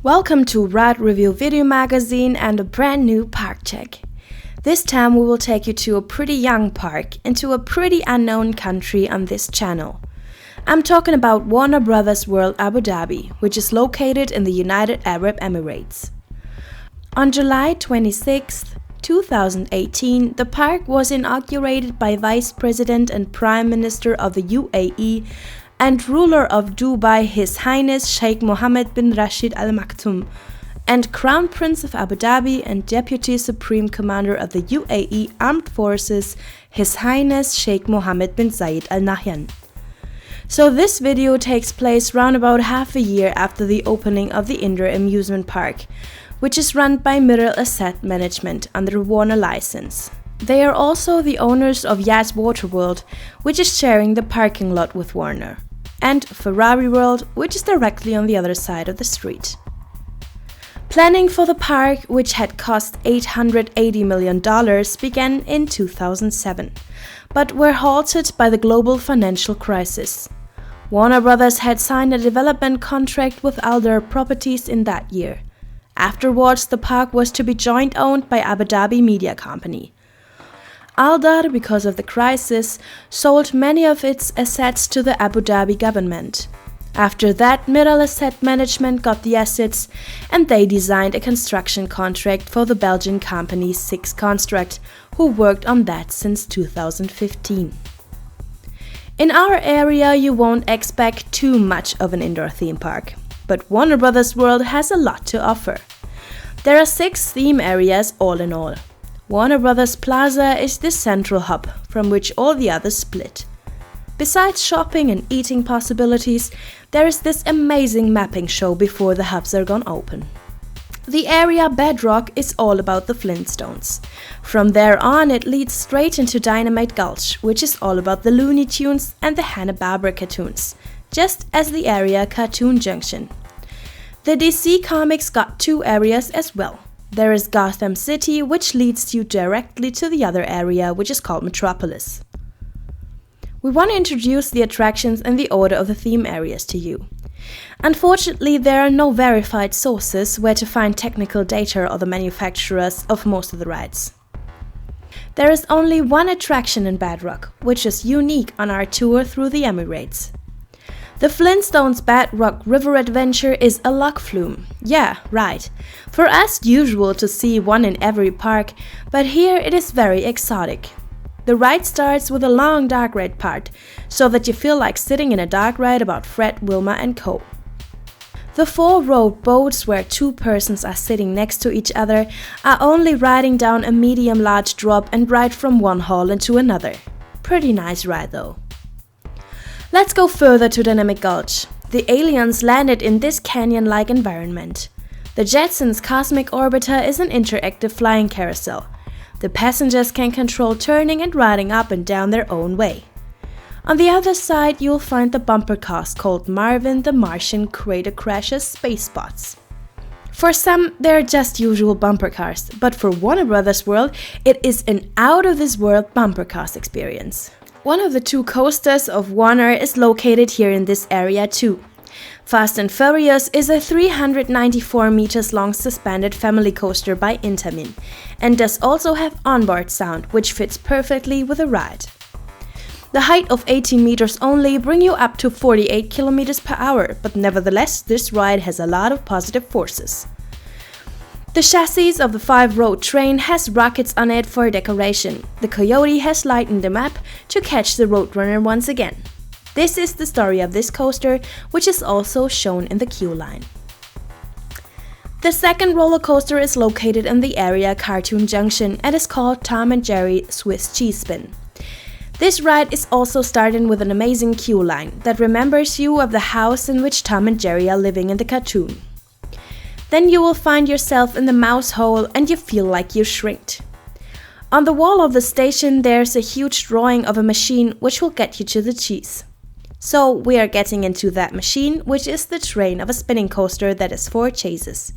Welcome to Ride Review Video Magazine and a brand new park check. This time we will take you to a pretty young park into a pretty unknown country on this channel. I'm talking about Warner Bros. World Abu Dhabi, which is located in the United Arab Emirates. On July 26, 2018, the park was inaugurated by Vice President and Prime Minister of the UAE and ruler of Dubai, His Highness Sheikh Mohammed bin Rashid Al Maktoum, and Crown Prince of Abu Dhabi and Deputy Supreme Commander of the UAE Armed Forces, His Highness Sheikh Mohammed bin Zayed Al Nahyan. So this video takes place round about half a year after the opening of the indoor amusement park, which is run by Middle Asset Management under the Warner license. They are also the owners of Yas Waterworld, which is sharing the parking lot with Warner, and Ferrari World, which is directly on the other side of the street. Planning for the park, which had cost $880 million, began in 2007, but were halted by the global financial crisis. Warner Bros. Had signed a development contract with Aldar Properties in that year. Afterwards, the park was to be joint owned by Abu Dhabi Media Company. Aldar, because of the crisis, sold many of its assets to the Abu Dhabi government. After that, Middle Asset Management got the assets and they designed a construction contract for the Belgian company Six Construct, who worked on that since 2015. In our area, you won't expect too much of an indoor theme park, but Warner Bros. World has a lot to offer. There are 6 theme areas all in all. Warner Bros. Plaza is the central hub from which all the others split. Besides shopping and eating possibilities, there is this amazing mapping show before the hubs are gone open. The area Bedrock is all about the Flintstones. From there on, it leads straight into Dynamite Gulch, which is all about the Looney Tunes and the Hanna-Barbera cartoons, just as the area Cartoon Junction. The DC Comics got 2 areas as well. There is Gotham City, which leads you directly to the other area, which is called Metropolis. We want to introduce the attractions in the order of the theme areas to you. Unfortunately, there are no verified sources where to find technical data or the manufacturers of most of the rides. There is only one attraction in Bedrock, which is unique on our tour through the Emirates. The Flintstones Bedrock River Adventure is a log flume. Yeah, right. For us, usual to see one in every park, but here it is very exotic. The ride starts with a long dark ride part, so that you feel like sitting in a dark ride about Fred, Wilma and co. The 4-rowed boats where 2 persons are sitting next to each other are only riding down a medium-large drop and ride from one hall into another. Pretty nice ride though. Let's go further to Dynamic Gulch. The aliens landed in this canyon-like environment. The Jetsons Cosmic Orbiter is an interactive flying carousel. The passengers can control turning and riding up and down their own way. On the other side, you'll find the bumper cars called Marvin the Martian Crater Crashers Space Spots. For some, they're just usual bumper cars, but for Warner Bros. World, it is an out-of-this-world bumper cars experience. One of the 2 coasters of Warner is located here in this area too. Fast and Furious is a 394 meters long suspended family coaster by Intamin and does also have onboard sound, which fits perfectly with the ride. The height of 18 meters only bring you up to 48 kilometers per hour, but nevertheless this ride has a lot of positive forces. The chassis of the 5-road train has rockets on it for decoration. The Coyote has lightened them up to catch the Roadrunner once again. This is the story of this coaster, which is also shown in the queue line. The second roller coaster is located in the area Cartoon Junction and is called Tom and Jerry Swiss Cheese Spin. This ride is also starting with an amazing queue line that remembers you of the house in which Tom and Jerry are living in the cartoon. Then you will find yourself in the mouse hole and you feel like you shrinked. On the wall of the station there's a huge drawing of a machine which will get you to the cheese. So we are getting into that machine, which is the train of a spinning coaster that is 4 chases.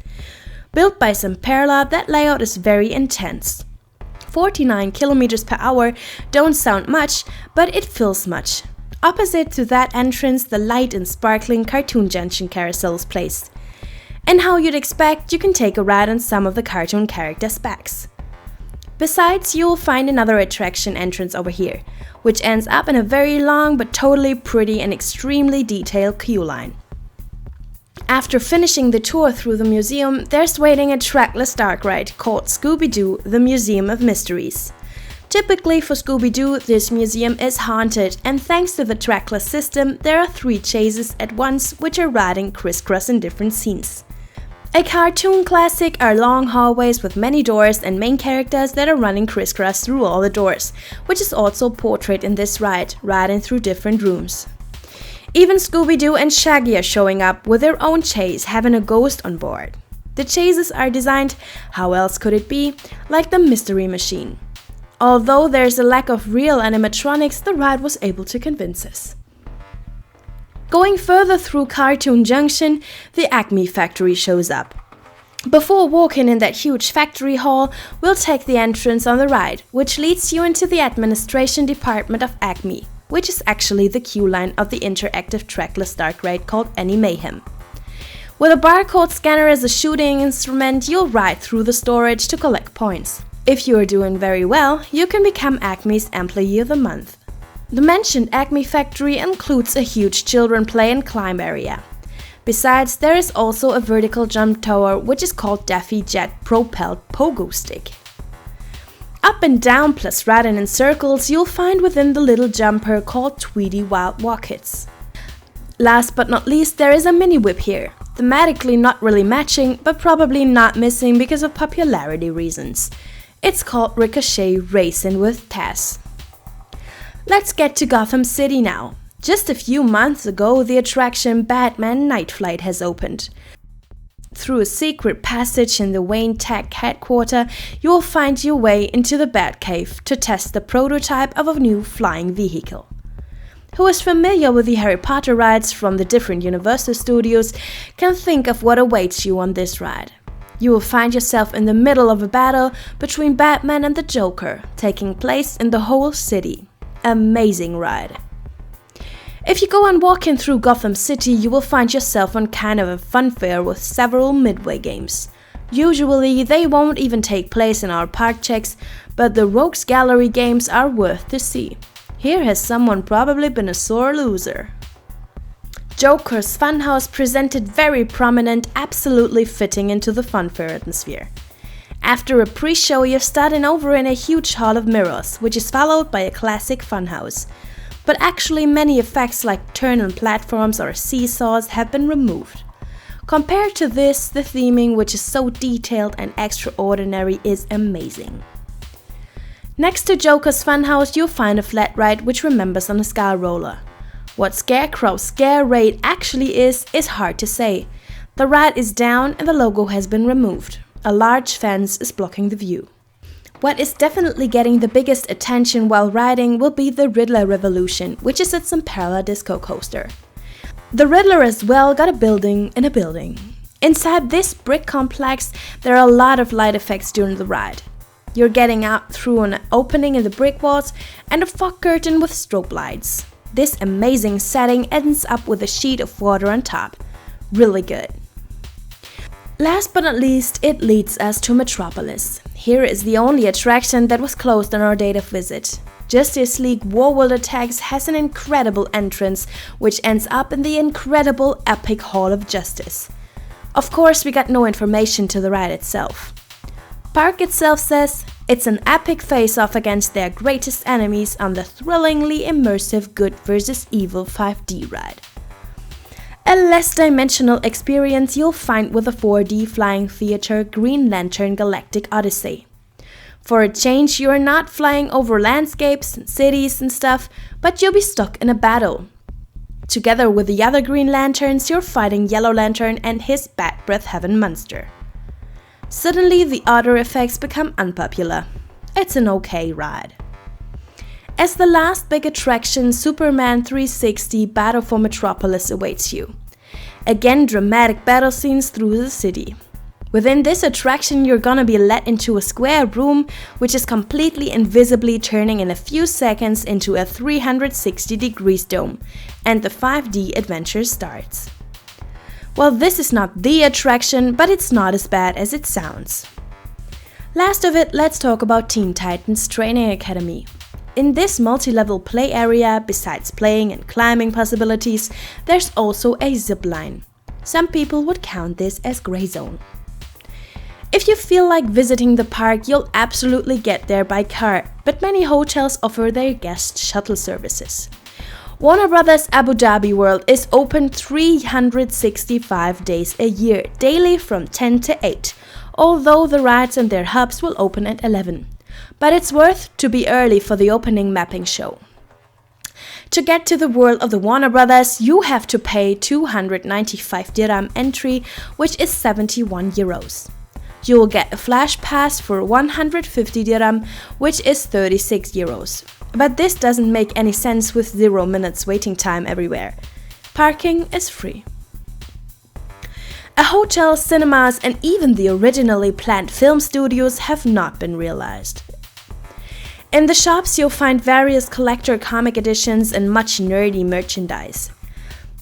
Built by Zamperla, that layout is very intense. 49 kilometers per hour don't sound much, but it feels much. Opposite to that entrance, the light and sparkling Cartoon Junction carousel is placed. And how you'd expect, you can take a ride on some of the cartoon characters' backs. Besides, you'll find another attraction entrance over here, which ends up in a very long but totally pretty and extremely detailed queue line. After finishing the tour through the museum, there's waiting a trackless dark ride called Scooby-Doo, the Museum of Mysteries. Typically for Scooby-Doo, this museum is haunted, and thanks to the trackless system, there are 3 chases at once which are riding crisscross in different scenes. A cartoon classic are long hallways with many doors and main characters that are running crisscross through all the doors, which is also portrayed in this ride, riding through different rooms. Even Scooby-Doo and Shaggy are showing up with their own chase, having a ghost on board. The chases are designed, how else could it be, like the Mystery Machine. Although there's a lack of real animatronics, the ride was able to convince us. Going further through Cartoon Junction, the Acme Factory shows up. Before walking in that huge factory hall, we'll take the entrance on the right, which leads you into the administration department of Acme, which is actually the queue line of the interactive trackless dark ride called Any Mayhem. With a barcode scanner as a shooting instrument, you'll ride through the storage to collect points. If you are doing very well, you can become Acme's Employee of the Month. The mentioned Acme Factory includes a huge children play and climb area. Besides, there is also a vertical jump tower which is called Daffy Jet Propelled Pogo Stick. Up and down plus riding in circles you'll find within the little jumper called Tweety Wild Rockets. Last but not least, there is a mini whip here, thematically not really matching but probably not missing because of popularity reasons. It's called Ricochet Racing with Taz. Let's get to Gotham City now. Just a few months ago, the attraction Batman Night Flight has opened. Through a secret passage in the Wayne Tech headquarters, you'll find your way into the Batcave to test the prototype of a new flying vehicle. Who is familiar with the Harry Potter rides from the different Universal Studios can think of what awaits you on this ride. You will find yourself in the middle of a battle between Batman and the Joker, taking place in the whole city. Amazing ride. If you go on walking through Gotham City, you will find yourself on kind of a funfair with several midway games. Usually they won't even take place in our park checks, but the Rogues Gallery games are worth to see. Here has someone probably been a sore loser. Joker's Funhouse presented very prominent, absolutely fitting into the funfair atmosphere. After a pre-show, you're starting over in a huge hall of mirrors, which is followed by a classic funhouse. But actually many effects like turning platforms or seesaws have been removed. Compared to this, the theming, which is so detailed and extraordinary, is amazing. Next to Joker's Funhouse, you'll find a flat ride which remembers on a Sky Roller. What Scarecrow's Scare Raid actually is hard to say. The ride is down and the logo has been removed. A large fence is blocking the view. What is definitely getting the biggest attention while riding will be the Riddler Revolution, which is its Impala disco coaster. The Riddler as well got a building in a building. Inside this brick complex, there are a lot of light effects during the ride. You're getting out through an opening in the brick walls and a fog curtain with strobe lights. This amazing setting ends up with a sheet of water on top. Really good. Last but not least, it leads us to Metropolis. Here is the only attraction that was closed on our date of visit. Justice League War World Attacks has an incredible entrance, which ends up in the incredible Epic Hall of Justice. Of course, we got no information to the ride itself. Park itself says it's an epic face-off against their greatest enemies on the thrillingly immersive Good vs. Evil 5D ride. A less dimensional experience you'll find with the 4D flying theater Green Lantern Galactic Odyssey. For a change, you're not flying over landscapes and cities and stuff, but you'll be stuck in a battle. Together with the other Green Lanterns, you're fighting Yellow Lantern and his Bat Breath Heaven monster. Suddenly, the other effects become unpopular. It's an okay ride. As the last big attraction, Superman 360 Battle for Metropolis awaits you. Again, dramatic battle scenes through the city. Within this attraction, you're gonna be led into a square room, which is completely invisibly turning in a few seconds into a 360 degrees dome, and the 5D adventure starts. Well, this is not the attraction, but it's not as bad as it sounds. Last of it, let's talk about Teen Titans Training Academy. In this multi-level play area, besides playing and climbing possibilities, there's also a zip line. Some people would count this as gray zone. If you feel like visiting the park, you'll absolutely get there by car, but many hotels offer their guest shuttle services. Warner Brothers Abu Dhabi World is open 365 days a year, daily from 10 to 8, although the rides and their hubs will open at 11. But it's worth to be early for the opening mapping show. To get to the world of the Warner Brothers, you have to pay 295 dirham entry, which is 71 euros. You will get a flash pass for 150 dirham, which is 36 euros. But this doesn't make any sense with 0 minutes waiting time everywhere. Parking is free. A hotel, cinemas, and even the originally planned film studios have not been realized. In the shops, you'll find various collector comic editions and much nerdy merchandise.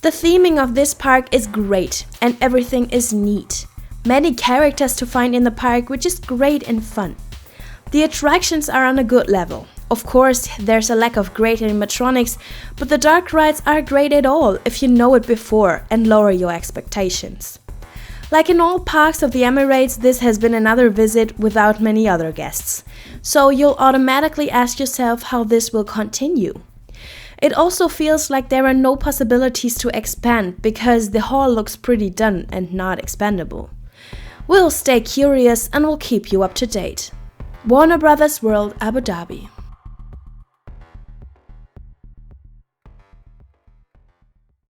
The theming of this park is great, and everything is neat. Many characters to find in the park, which is great and fun. The attractions are on a good level. Of course, there's a lack of great animatronics, but the dark rides are great at all if you know it before and lower your expectations. Like in all parks of the Emirates, this has been another visit without many other guests. So you'll automatically ask yourself how this will continue. It also feels like there are no possibilities to expand because the hall looks pretty done and not expandable. We'll stay curious and we'll keep you up to date. Warner Brothers World Abu Dhabi.